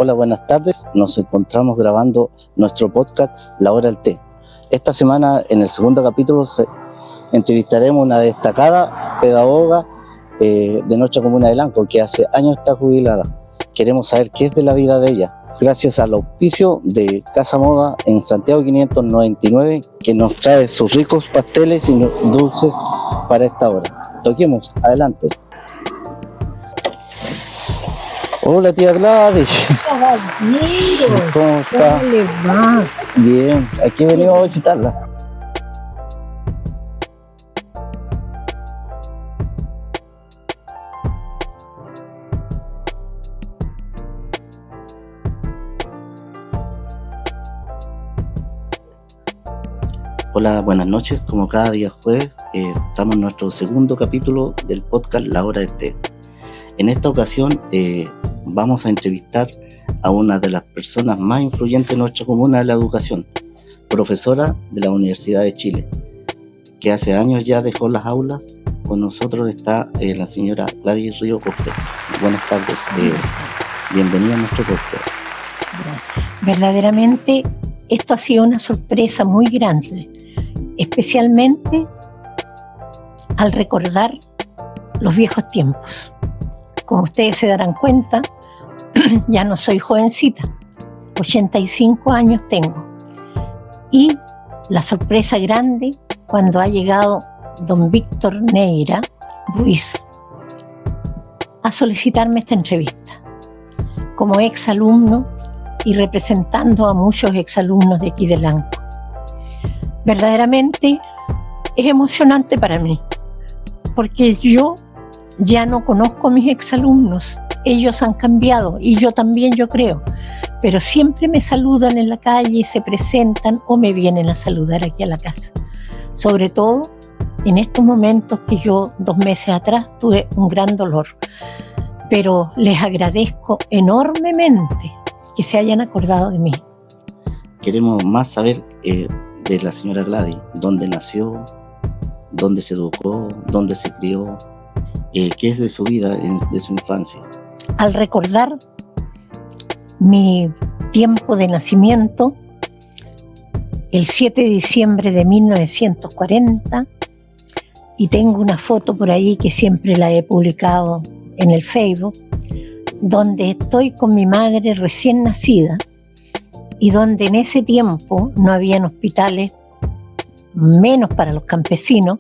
Hola, buenas tardes. Nos encontramos grabando nuestro podcast La Hora del Té. Esta semana, en el segundo capítulo, entrevistaremos a una destacada pedagoga de nuestra comuna de Lanco, que hace años está jubilada. Queremos saber qué es de la vida de ella, gracias al auspicio de Casa Moda en Santiago 599, que nos trae sus ricos pasteles y dulces para esta hora. Toquemos, adelante. Hola, tía Gladys. Caballero, ¿Cómo está? ¿cómo le va? Bien, aquí venimos a visitarla. Hola, buenas noches. Como cada día jueves, estamos en nuestro segundo capítulo del podcast La Hora del Té. En esta ocasión vamos a entrevistar a una de las personas más influyentes en nuestra comuna de la educación, profesora de la Universidad de Chile, que hace años ya dejó las aulas. Con nosotros está la señora Gladys Río Cofré. Buenas tardes, bienvenida a nuestro podcast. Verdaderamente, esto ha sido una sorpresa muy grande, especialmente al recordar los viejos tiempos. Como ustedes se darán cuenta, ya no soy jovencita, 85 años tengo. Y la sorpresa grande cuando ha llegado don Víctor Neira Ruiz a solicitarme esta entrevista. Como exalumno y representando a muchos exalumnos de aquí de Lanco. Verdaderamente es emocionante para mí, porque yo ya no conozco a mis exalumnos. Ellos han cambiado y yo también, yo creo, pero siempre me saludan en la calle, se presentan o me vienen a saludar aquí a la casa. Sobre todo en estos momentos que yo 2 meses atrás tuve un gran dolor, pero les agradezco enormemente que se hayan acordado de mí. Queremos más saber de la señora Gladys, dónde nació, dónde se educó, dónde se crió, qué es de su vida, de su infancia. Al recordar mi tiempo de nacimiento, el 7 de diciembre de 1940, y tengo una foto por ahí que siempre la he publicado en el Facebook, donde estoy con mi madre recién nacida y donde en ese tiempo no habían hospitales, menos para los campesinos,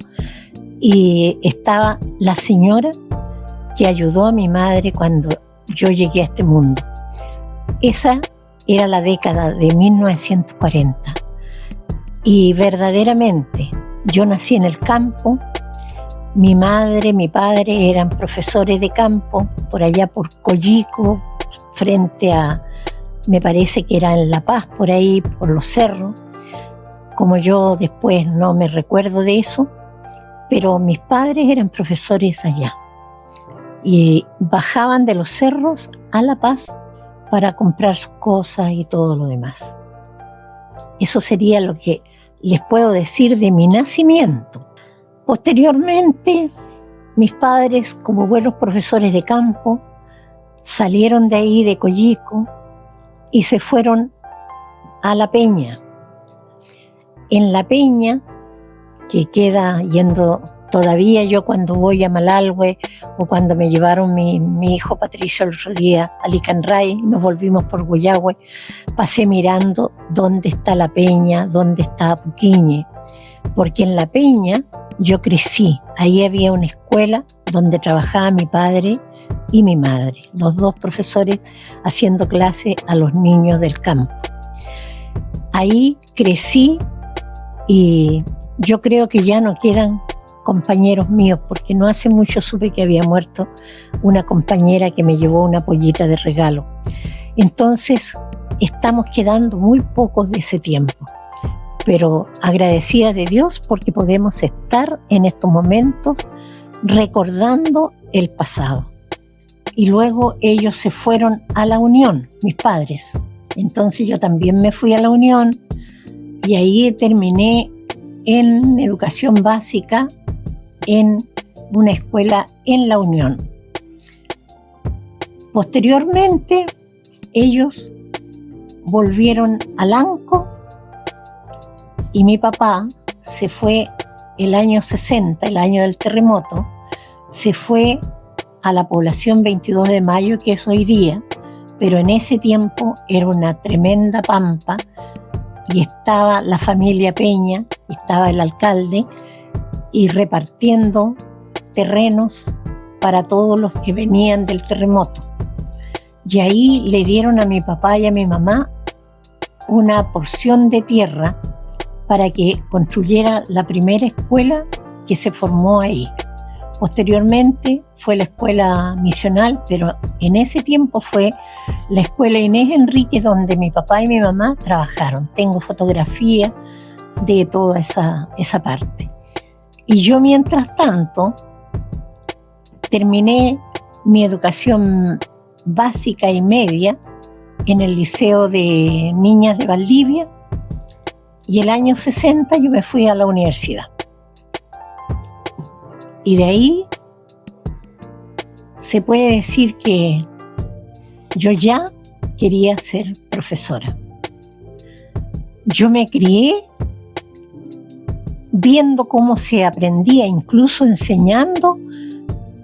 y estaba la señora que ayudó a mi madre cuando yo llegué a este mundo. Esa era la década de 1940 y verdaderamente yo nací en el campo. Mi madre, mi padre eran profesores de campo por allá por Coyico, frente a, me parece que era en La Paz, por ahí, por los cerros. Como yo después no me recuerdo de eso, pero mis padres eran profesores allá y bajaban de los cerros a La Paz para comprar sus cosas y todo lo demás. Eso sería lo que les puedo decir de mi nacimiento. Posteriormente, mis padres, como buenos profesores de campo, salieron de ahí, de Coyico, y se fueron a La Peña. En La Peña, que queda yendo todavía yo cuando voy a Malalhue, o cuando me llevaron mi hijo Patricio el otro día a Licanray, nos volvimos por Guayahue, pasé mirando dónde está La Peña, dónde está Apuquiñe, porque en La Peña yo crecí. Ahí había una escuela donde trabajaba mi padre y mi madre, los dos profesores haciendo clase a los niños del campo. Ahí crecí y yo creo que ya no quedan compañeros míos, porque no hace mucho supe que había muerto una compañera que me llevó una pollita de regalo. Entonces estamos quedando muy pocos de ese tiempo, pero agradecida de Dios porque podemos estar en estos momentos recordando el pasado. Y luego ellos se fueron a la Unión, mis padres. Entonces yo también me fui a la Unión y ahí terminé en educación básica en una escuela en la Unión. Posteriormente ellos volvieron a Lanco y mi papá se fue el año 60, el año del terremoto, se fue a la población 22 de Mayo, que es hoy día, pero en ese tiempo era una tremenda pampa y estaba la familia Peña, estaba el alcalde, y repartiendo terrenos para todos los que venían del terremoto. Y ahí le dieron a mi papá y a mi mamá una porción de tierra para que construyera la primera escuela que se formó ahí. Posteriormente fue la escuela misional, pero en ese tiempo fue la escuela Inés Enrique, donde mi papá y mi mamá trabajaron. Tengo fotografía de toda esa parte. Y yo, mientras tanto, terminé mi educación básica y media en el Liceo de Niñas de Valdivia, y el año 60 yo me fui a la universidad. Y de ahí se puede decir que yo ya quería ser profesora. Yo me crié viendo cómo se aprendía, incluso enseñando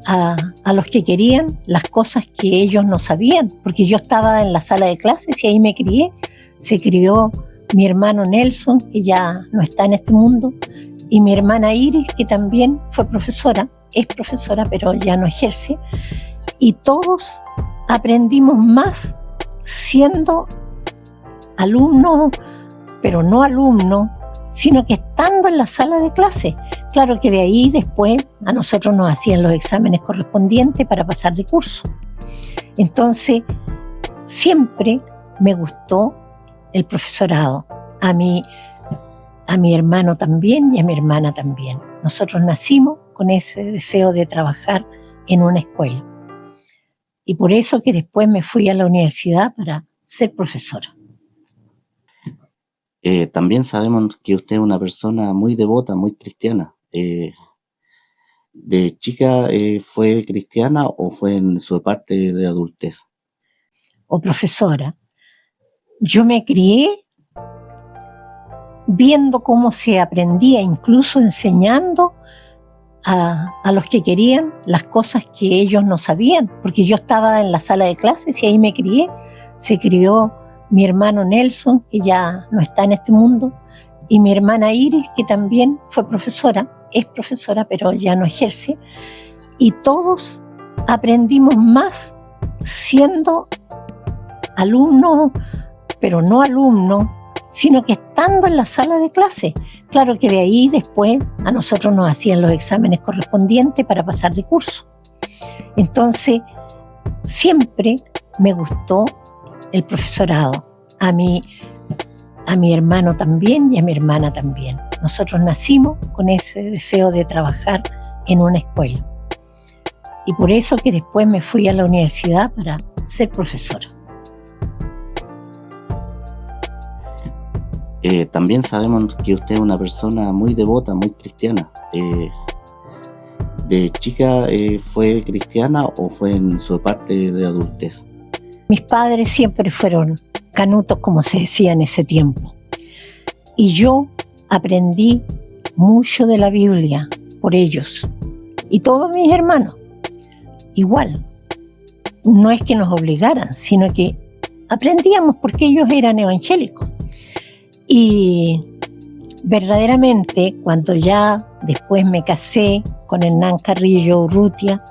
a los que querían las cosas que ellos no sabían, porque yo estaba en la sala de clases y ahí me crié. Se crió mi hermano Nelson, que ya no está en este mundo, y mi hermana Iris, que también fue profesora, es profesora, pero ya no ejerce, y todos aprendimos más siendo alumnos, pero no alumnos, sino que estando en la sala de clase. Claro que de ahí después a nosotros nos hacían los exámenes correspondientes para pasar de curso. Entonces, siempre me gustó el profesorado. A mi hermano también y a mi hermana también. Nosotros nacimos con ese deseo de trabajar en una escuela. Y por eso que después me fui a la universidad para ser profesora. También sabemos que usted es una persona muy devota, muy cristiana. ¿De chica fue cristiana o fue en su parte de adultez? O profesora. Yo me crié viendo cómo se aprendía, incluso enseñando a los que querían las cosas que ellos no sabían, porque yo estaba en la sala de clases y ahí me crié. Se crió mi hermano Nelson, que ya no está en este mundo, y mi hermana Iris, que también fue profesora, es profesora, pero ya no ejerce, y todos aprendimos más siendo alumnos, pero no alumnos, sino que estando en la sala de clase. Claro que de ahí después a nosotros nos hacían los exámenes correspondientes para pasar de curso. Entonces, siempre me gustó el profesorado. A mi hermano también y a mi hermana también. Nosotros nacimos con ese deseo de trabajar en una escuela. Y por eso que después me fui a la universidad para ser profesora. También sabemos que usted es una persona muy devota, muy cristiana. ¿De chica fue cristiana o fue en su parte de adultez? Mis padres siempre fueron canutos, como se decía en ese tiempo. Y yo aprendí mucho de la Biblia por ellos. Y todos mis hermanos, igual. No es que nos obligaran, sino que aprendíamos porque ellos eran evangélicos. Y verdaderamente, cuando ya después me casé con Hernán Carrillo Urrutia,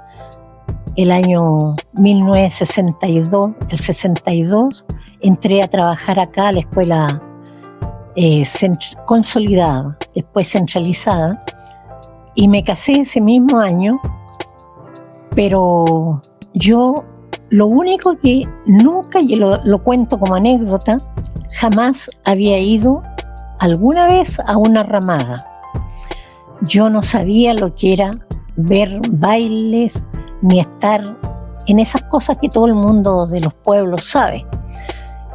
el año 1962, el 62, entré a trabajar acá a la escuela consolidada, después centralizada, y me casé ese mismo año, pero yo lo único que nunca, y lo cuento como anécdota, jamás había ido alguna vez a una ramada. Yo no sabía lo que era ver bailes, ni estar en esas cosas que todo el mundo de los pueblos sabe.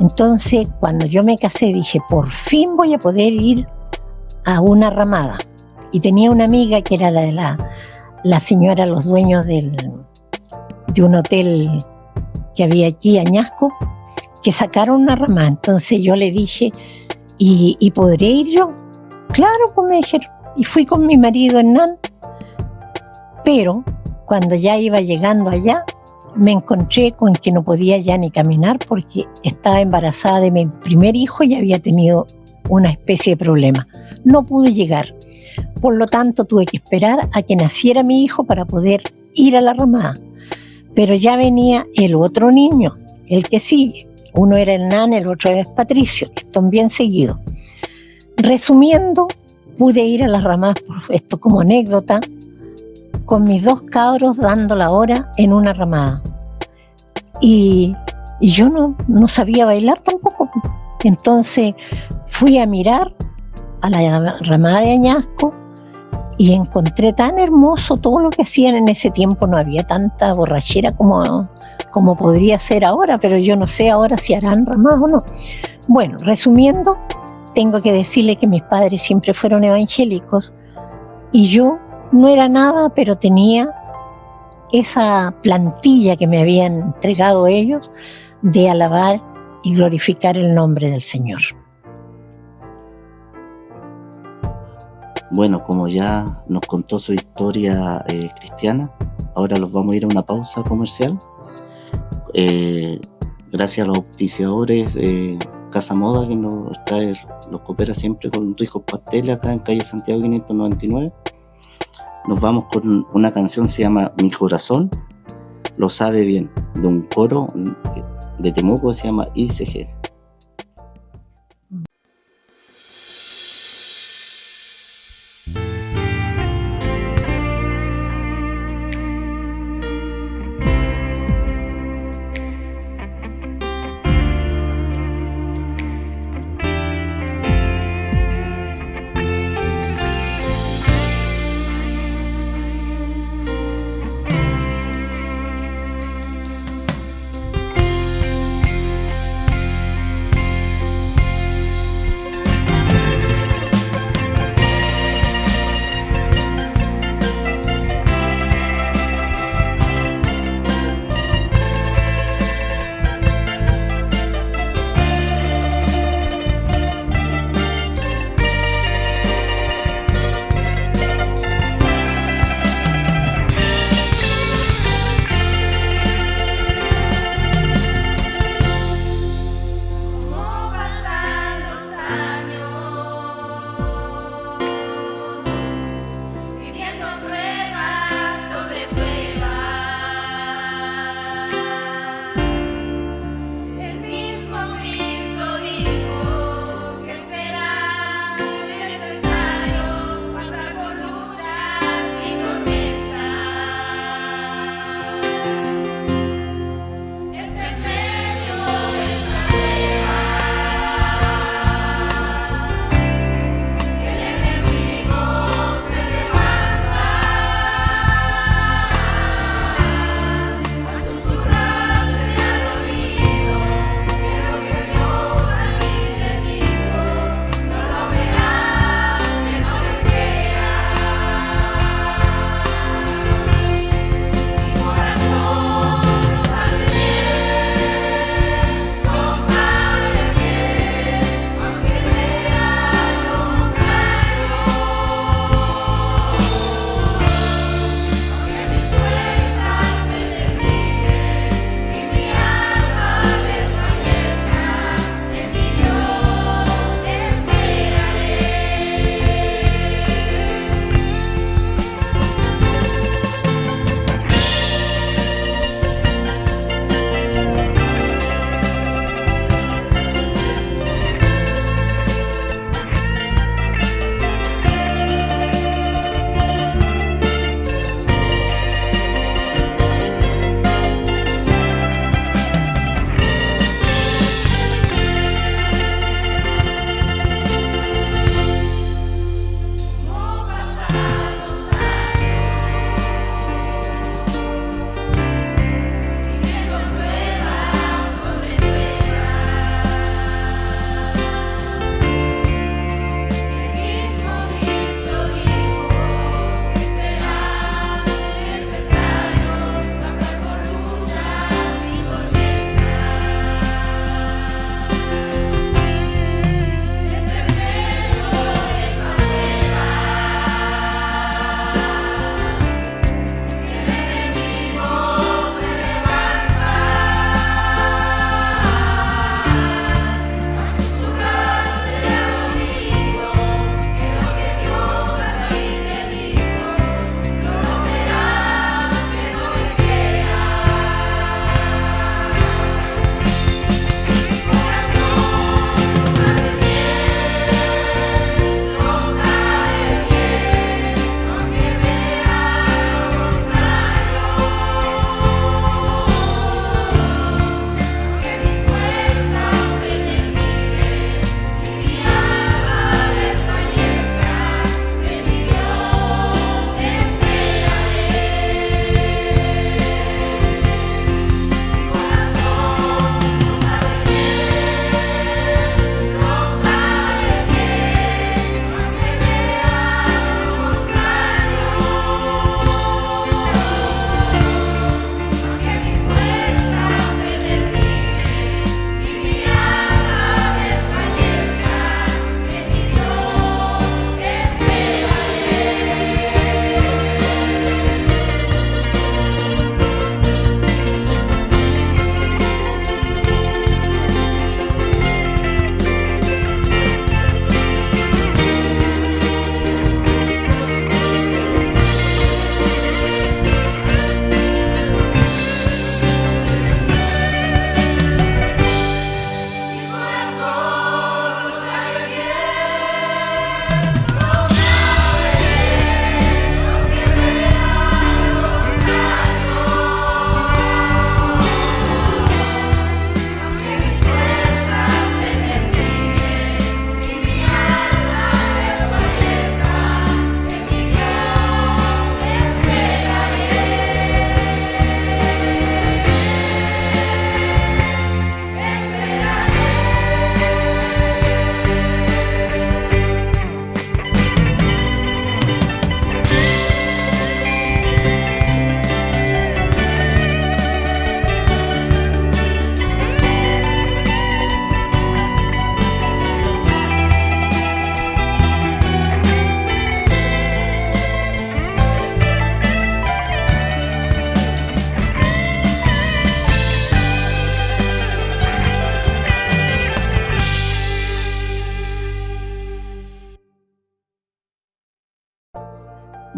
Entonces, cuando yo me casé, dije, por fin voy a poder ir a una ramada. Y tenía una amiga que era la señora, los dueños de un hotel que había aquí, Añasco, que sacaron una ramada. Entonces yo le dije, ¿y podré ir yo? Claro, pues me dijeron. Y fui con mi marido Hernán, pero cuando ya iba llegando allá, me encontré con que no podía ya ni caminar porque estaba embarazada de mi primer hijo y había tenido una especie de problema. No pude llegar. Por lo tanto, tuve que esperar a que naciera mi hijo para poder ir a la ramada. Pero ya venía el otro niño, el que sigue. Uno era Hernán, el otro era Patricio, que están bien seguidos. Resumiendo, pude ir a las ramadas, esto como anécdota, con mis 2 cabros dando la hora en una ramada. Y yo no sabía bailar tampoco. Entonces fui a mirar a la ramada de Añasco y encontré tan hermoso todo lo que hacían en ese tiempo. No había tanta borrachera como podría ser ahora, pero yo no sé ahora si harán ramadas o no. Bueno, resumiendo, tengo que decirle que mis padres siempre fueron evangélicos y yo no era nada, pero tenía esa plantilla que me habían entregado ellos de alabar y glorificar el nombre del Señor. Bueno, como ya nos contó su historia cristiana, ahora los vamos a ir a una pausa comercial. Gracias a los auspiciadores Casa Moda, que nos coopera siempre con Ricos Pasteles acá en calle Santiago 599. Nos vamos con una canción, se llama Mi Corazón Lo Sabe Bien, de un coro de Temuco, se llama ICG.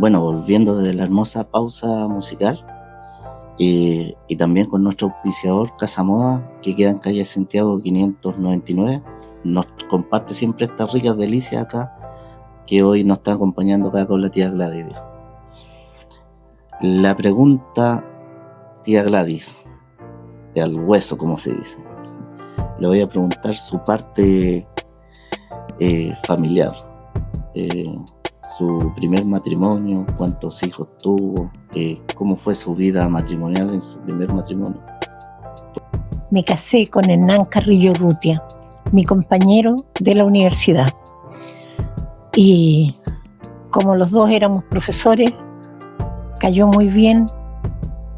Bueno, volviendo de la hermosa pausa musical, y también con nuestro auspiciador Casa Moda, que queda en calle Santiago 599, nos comparte siempre estas ricas delicias acá, que hoy nos está acompañando acá con la tía Gladys. La pregunta, tía Gladys, al hueso, como se dice, le voy a preguntar su parte familiar, su primer matrimonio, cuántos hijos tuvo, cómo fue su vida matrimonial en su primer matrimonio. Me casé con Hernán Carrillo Urrutia, mi compañero de la universidad. Y como los dos éramos profesores, cayó muy bien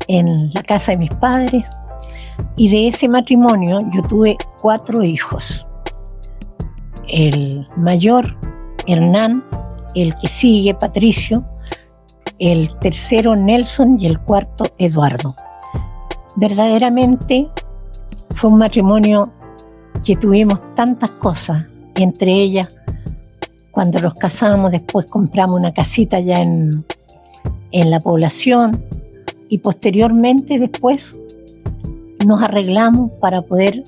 en la casa de mis padres. Y de ese matrimonio yo tuve 4 hijos. El mayor, Hernán, el que sigue, Patricio, el tercero, Nelson, y el cuarto, Eduardo. Verdaderamente fue un matrimonio que tuvimos tantas cosas, entre ellas, cuando nos casamos, después compramos una casita ya en la población, y posteriormente después nos arreglamos para poder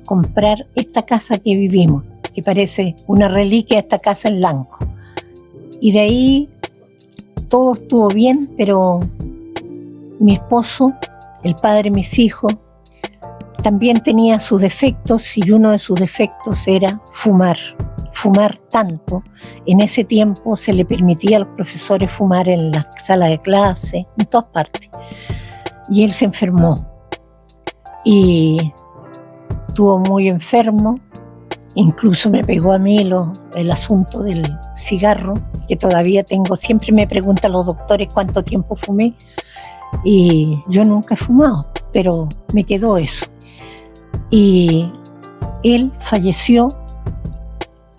comprar esta casa que vivimos, que parece una reliquia, esta casa en Lanco. Y de ahí todo estuvo bien, pero mi esposo, el padre de mis hijos, también tenía sus defectos, y uno de sus defectos era fumar tanto. En ese tiempo se le permitía a los profesores fumar en la sala de clase, en todas partes. Y él se enfermó y estuvo muy enfermo, incluso me pegó a mí el asunto del cigarro, que todavía tengo. Siempre me preguntan los doctores cuánto tiempo fumé, y yo nunca he fumado, pero me quedó eso. Y él falleció,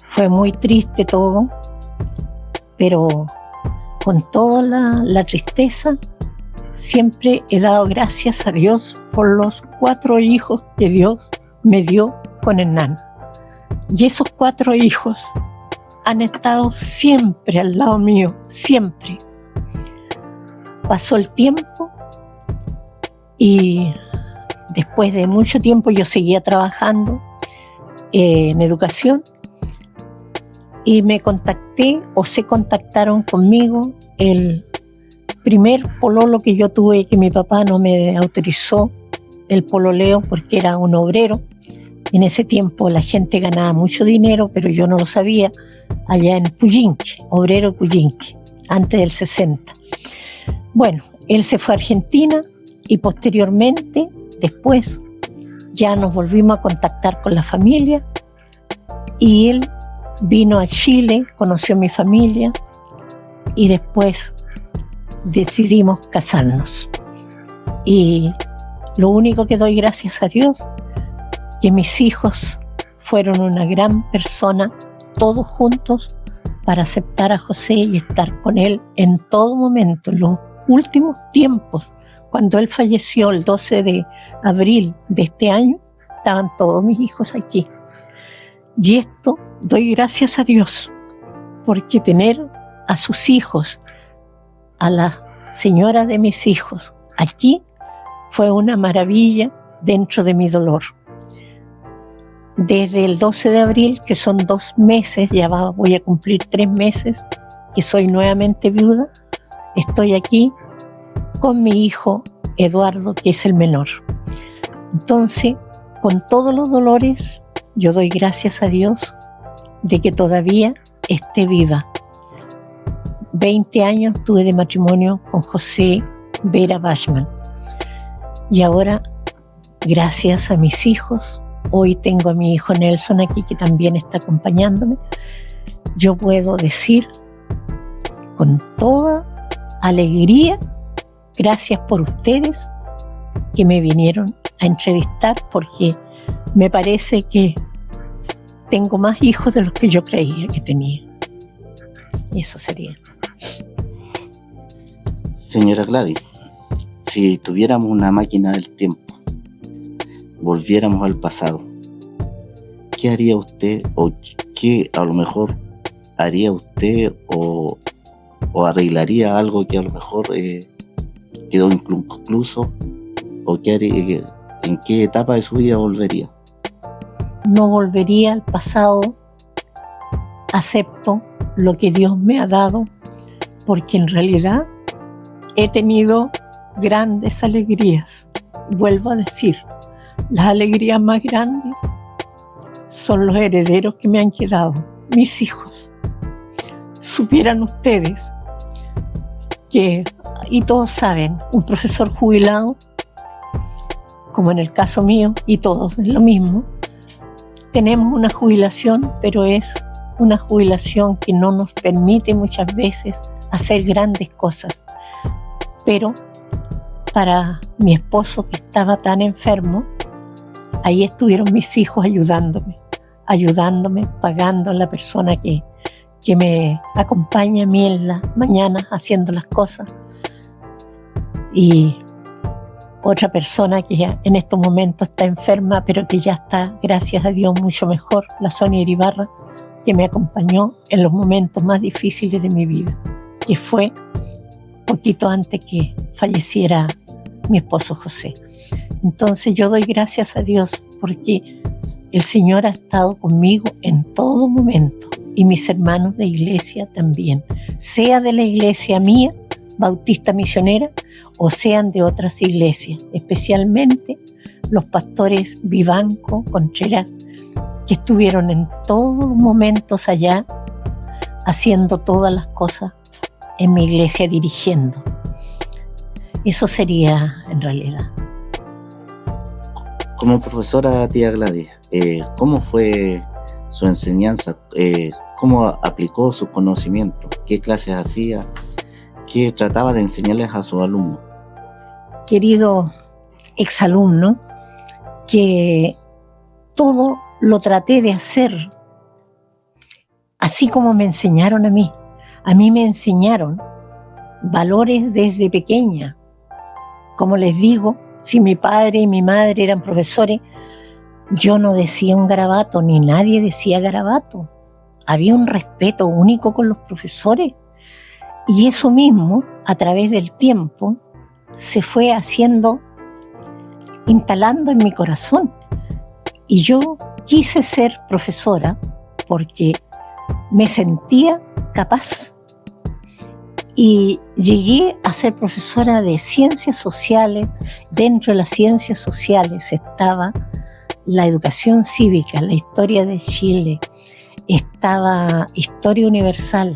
fue muy triste todo, pero con toda la tristeza, siempre he dado gracias a Dios por los 4 hijos que Dios me dio con Hernán. Y esos 4 hijos han estado siempre al lado mío, siempre. Pasó el tiempo y después de mucho tiempo yo seguía trabajando en educación, y me contacté, o se contactaron conmigo, el primer pololo que yo tuve, que mi papá no me autorizó el pololeo porque era un obrero. En ese tiempo la gente ganaba mucho dinero, pero yo no lo sabía, allá en Puyinque, obrero Puyinque, antes del 60. Bueno, él se fue a Argentina, y posteriormente, después, ya nos volvimos a contactar con la familia, y él vino a Chile, conoció a mi familia, y después decidimos casarnos. Y lo único que doy gracias a Dios, que mis hijos fueron una gran persona, todos juntos, para aceptar a José y estar con él en todo momento. En los últimos tiempos, cuando él falleció el 12 de abril de este año, estaban todos mis hijos aquí. Y esto doy gracias a Dios, porque tener a sus hijos, a la señora de mis hijos aquí, fue una maravilla dentro de mi dolor. Desde el 12 de abril, que son 2 meses, ya voy a cumplir 3 meses, que soy nuevamente viuda, estoy aquí con mi hijo Eduardo, que es el menor. Entonces, con todos los dolores, yo doy gracias a Dios de que todavía esté viva. 20 años tuve de matrimonio con José Vera Bachman. Y ahora, gracias a mis hijos, hoy tengo a mi hijo Nelson aquí, que también está acompañándome, yo puedo decir con toda alegría, gracias por ustedes que me vinieron a entrevistar, porque me parece que tengo más hijos de los que yo creía que tenía. Y eso sería. Señora Gladys, si tuviéramos una máquina del tiempo, volviéramos al pasado, ¿qué haría usted, o qué a lo mejor haría usted, o o arreglaría algo que a lo mejor quedó inconcluso, o en qué etapa de su vida volvería? No volvería al pasado, acepto lo que Dios me ha dado, porque en realidad he tenido grandes alegrías. Vuelvo a decir, las alegrías más grandes son los herederos que me han quedado, mis hijos. Supieran ustedes que, y todos saben, un profesor jubilado, como en el caso mío, y todos es lo mismo, tenemos una jubilación, pero es una jubilación que no nos permite muchas veces hacer grandes cosas. Pero para mi esposo, que estaba tan enfermo, ahí estuvieron mis hijos ayudándome, pagando a la persona que me acompaña a mí en las mañanas haciendo las cosas. Y otra persona que ya en estos momentos está enferma, pero que ya está, gracias a Dios, mucho mejor, la Sonia Iribarra, que me acompañó en los momentos más difíciles de mi vida, que fue poquito antes que falleciera mi esposo José. Entonces yo doy gracias a Dios porque el Señor ha estado conmigo en todo momento, y mis hermanos de iglesia también, sea de la iglesia mía, Bautista Misionera, o sean de otras iglesias, especialmente los pastores Vivanco, Contreras, que estuvieron en todos los momentos allá, haciendo todas las cosas en mi iglesia, dirigiendo. Eso sería en realidad. Como profesora, tía Gladys, ¿cómo fue su enseñanza? ¿Cómo aplicó sus conocimientos? ¿Qué clases hacía? ¿Qué trataba de enseñarles a sus alumnos? Querido exalumno, que todo lo traté de hacer así como me enseñaron a mí. A mí me enseñaron valores desde pequeña. Como les digo, si mi padre y mi madre eran profesores, yo no decía un garabato, ni nadie decía garabato. Había un respeto único con los profesores. Y eso mismo, a través del tiempo, se fue instalando en mi corazón. Y yo quise ser profesora porque me sentía capaz. Y llegué a ser profesora de ciencias sociales. Dentro de las ciencias sociales estaba la educación cívica, la historia de Chile, estaba historia universal.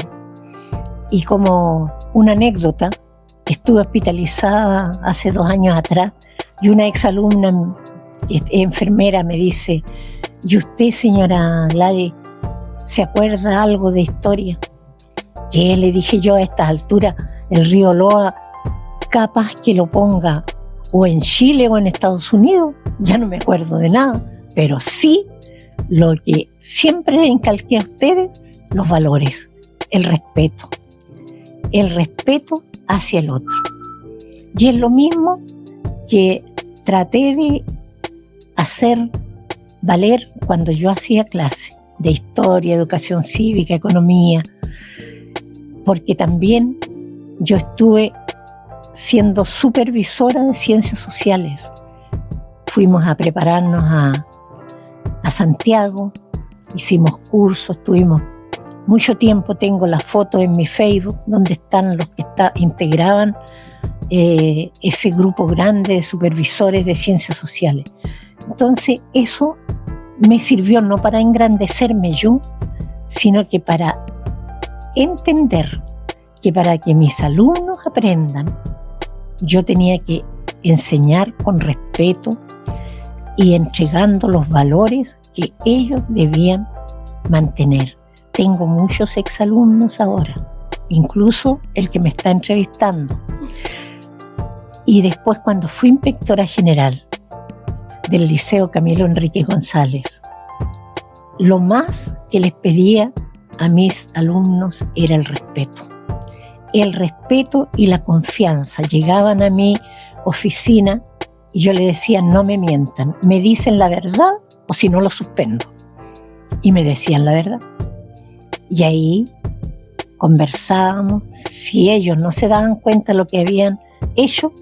Y como una anécdota, estuve hospitalizada hace 2 años atrás y una exalumna enfermera me dice: ¿y usted, señora Gladys, se acuerda algo de historia? Que le dije yo, a estas alturas, el río Loa, capaz que lo ponga o en Chile o en Estados Unidos, ya no me acuerdo de nada, pero sí lo que siempre le incalqué a ustedes, los valores, el respeto hacia el otro. Y es lo mismo que traté de hacer valer cuando yo hacía clase de historia, educación cívica, economía, porque también yo estuve siendo supervisora de ciencias sociales. Fuimos a prepararnos a Santiago, hicimos cursos, estuvimos mucho tiempo. Tengo las fotos en mi Facebook donde están los que integraban ese grupo grande de supervisores de ciencias sociales. Entonces eso me sirvió no para engrandecerme yo, sino que para entender que para que mis alumnos aprendan, yo tenía que enseñar con respeto y entregando los valores que ellos debían mantener. Tengo muchos exalumnos ahora, incluso el que me está entrevistando. Y después, cuando fui inspectora general del Liceo Camilo Enrique González, lo más que les pedía a mis alumnos era el respeto. El respeto y la confianza. Llegaban a mi oficina y yo les decía: no me mientan, me dicen la verdad o si no lo suspendo. Y me decían la verdad. Y ahí conversábamos. Si ellos no se daban cuenta de lo que habían hecho,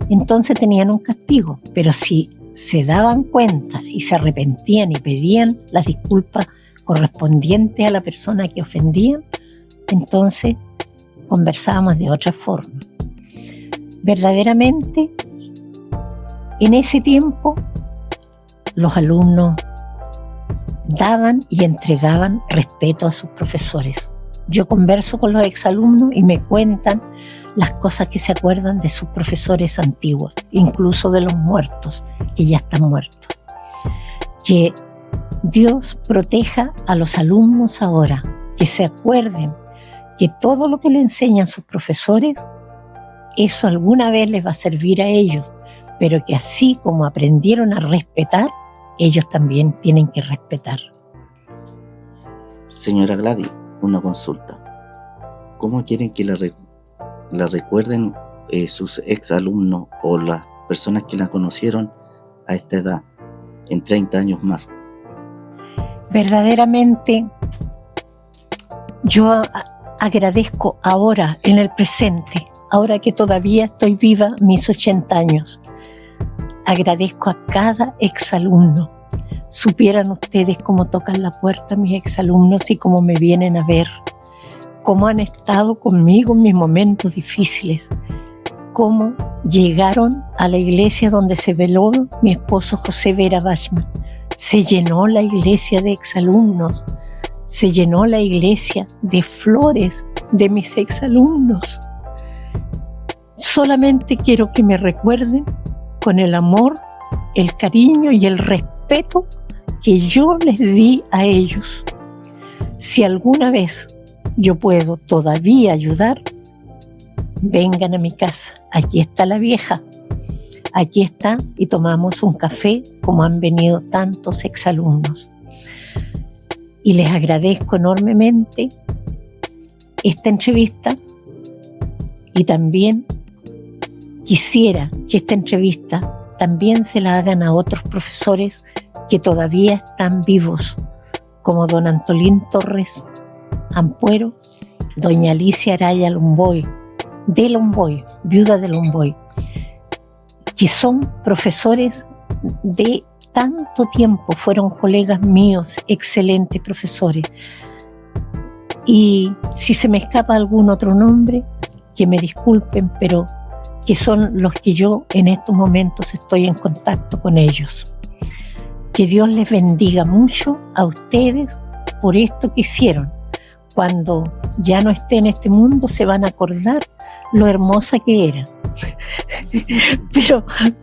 entonces tenían un castigo. Pero si se daban cuenta y se arrepentían y pedían las disculpas correspondientes a la persona que ofendían, entonces conversábamos de otra forma. Verdaderamente, en ese tiempo, los alumnos daban y entregaban respeto a sus profesores. Yo converso con los exalumnos y me cuentan las cosas que se acuerdan de sus profesores antiguos, incluso de los muertos, que ya están muertos. Que Dios proteja a los alumnos ahora, que se acuerden que todo lo que le enseñan sus profesores, eso alguna vez les va a servir a ellos, pero que así como aprendieron a respetar, ellos también tienen que respetar. Señora Gladys, una consulta. ¿Cómo quieren que la recuerden sus exalumnos o las personas que la conocieron a esta edad, en 30 años más? Verdaderamente, yo agradezco ahora, en el presente, ahora que todavía estoy viva, mis 80 años. Agradezco a cada exalumno. Supieran ustedes cómo tocan la puerta mis exalumnos y cómo me vienen a ver, cómo han estado conmigo en mis momentos difíciles, cómo llegaron a la iglesia donde se veló mi esposo José Vera Bachmann. Se llenó la iglesia de exalumnos, se llenó la iglesia de flores de mis exalumnos. Solamente quiero que me recuerden con el amor, el cariño y el respeto que yo les di a ellos. Si alguna vez yo puedo todavía ayudar, vengan a mi casa. Aquí está la vieja. Aquí está y tomamos un café como han venido tantos exalumnos. Y les agradezco enormemente esta entrevista y también quisiera que esta entrevista también se la hagan a otros profesores que todavía están vivos, como don Antolín Torres Ampuero, doña Alicia Araya Lomboy, de Lomboy, viuda de Lomboy, que son profesores de tanto tiempo, fueron colegas míos, excelentes profesores. Y si se me escapa algún otro nombre, que me disculpen, pero que son los que yo en estos momentos estoy en contacto con ellos. Que Dios les bendiga mucho a ustedes por esto que hicieron. Cuando ya no esté en este mundo se van a acordar lo hermosa que era.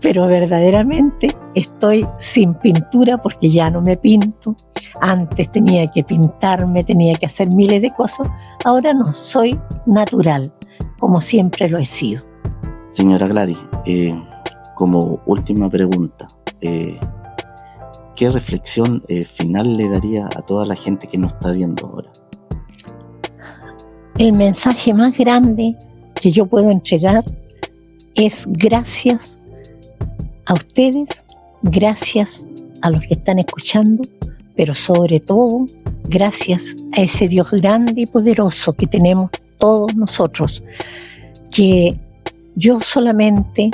pero verdaderamente estoy sin pintura porque ya no me pinto. Antes tenía que pintarme, tenía que hacer miles de cosas. Ahora no, soy natural, como siempre lo he sido. Señora Gladys, como última pregunta, ¿qué reflexión final le daría a toda la gente que nos está viendo ahora? El mensaje más grande que yo puedo entregar es gracias a ustedes, gracias a los que están escuchando, pero sobre todo gracias a ese Dios grande y poderoso que tenemos todos nosotros, que yo solamente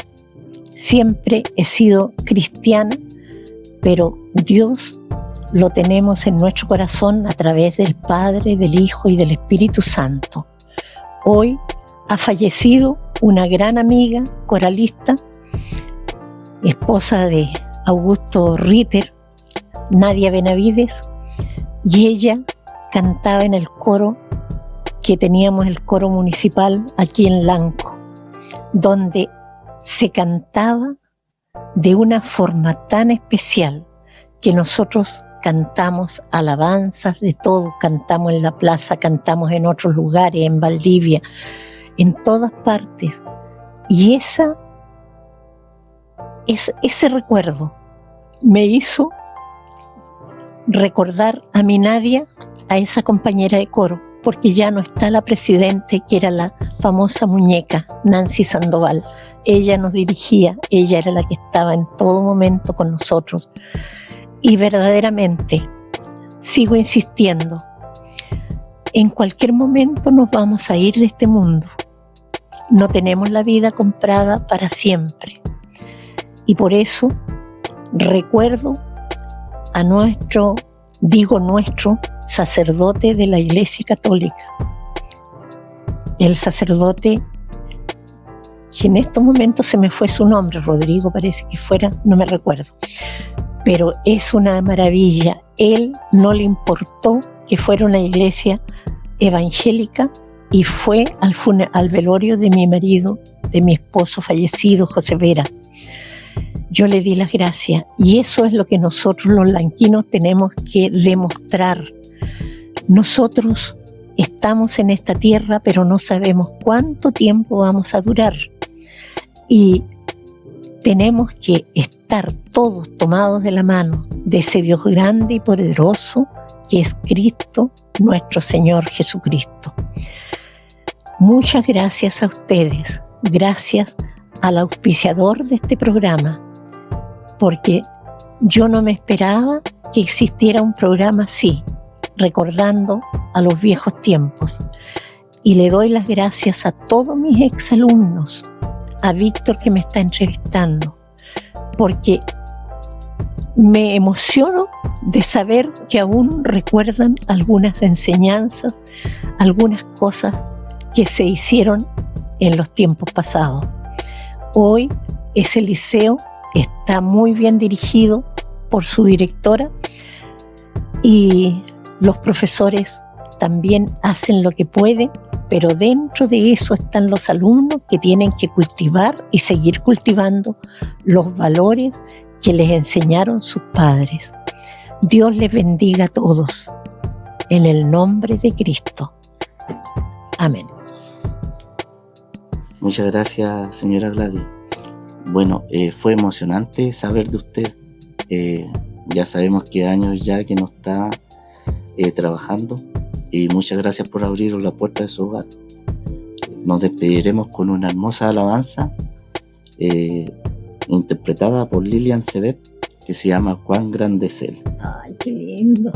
siempre he sido cristiana, pero Dios lo tenemos en nuestro corazón a través del Padre, del Hijo y del Espíritu Santo. Hoy ha fallecido una gran amiga coralista, esposa de Augusto Ritter, Nadia Benavides, y ella cantaba en el coro que teníamos, el coro municipal aquí en Lanco, donde se cantaba de una forma tan especial que nosotros cantamos alabanzas de todo, cantamos en la plaza, cantamos en otros lugares, en Valdivia, en todas partes. Y ese recuerdo me hizo recordar a mi Nadia, a esa compañera de coro, porque ya no está la presidente, que era la famosa muñeca Nancy Sandoval. Ella nos dirigía, ella era la que estaba en todo momento con nosotros. Y verdaderamente, sigo insistiendo, en cualquier momento nos vamos a ir de este mundo. No tenemos la vida comprada para siempre. Y por eso recuerdo a nuestro sacerdote de la Iglesia Católica. El sacerdote, que en estos momentos se me fue su nombre, Rodrigo parece que fuera, no me recuerdo. Pero es una maravilla. Él no le importó que fuera una iglesia evangélica y fue al velorio de mi marido, de mi esposo fallecido, José Vera. Yo le di las gracias y eso es lo que nosotros los lanquinos tenemos que demostrar. Nosotros estamos en esta tierra, pero no sabemos cuánto tiempo vamos a durar. Y tenemos que estar todos tomados de la mano de ese Dios grande y poderoso que es Cristo, nuestro Señor Jesucristo. Muchas gracias a ustedes, gracias al auspiciador de este programa, porque yo no me esperaba que existiera un programa así, recordando a los viejos tiempos. Y le doy las gracias a todos mis exalumnos, a Víctor que me está entrevistando, porque me emociono de saber que aún recuerdan algunas enseñanzas, algunas cosas que se hicieron en los tiempos pasados. Hoy ese liceo está muy bien dirigido por su directora y los profesores también hacen lo que pueden, pero dentro de eso están los alumnos que tienen que cultivar y seguir cultivando los valores que les enseñaron sus padres. Dios les bendiga a todos, en el nombre de Cristo. Amén. Muchas gracias, señora Gladys. Bueno, fue emocionante saber de usted. Ya sabemos que años ya que no está trabajando, y muchas gracias por abrir la puerta de su hogar. Nos despediremos con una hermosa alabanza interpretada por Lilian Cebet, que se llama Cuán grande es Él. Ay, qué lindo.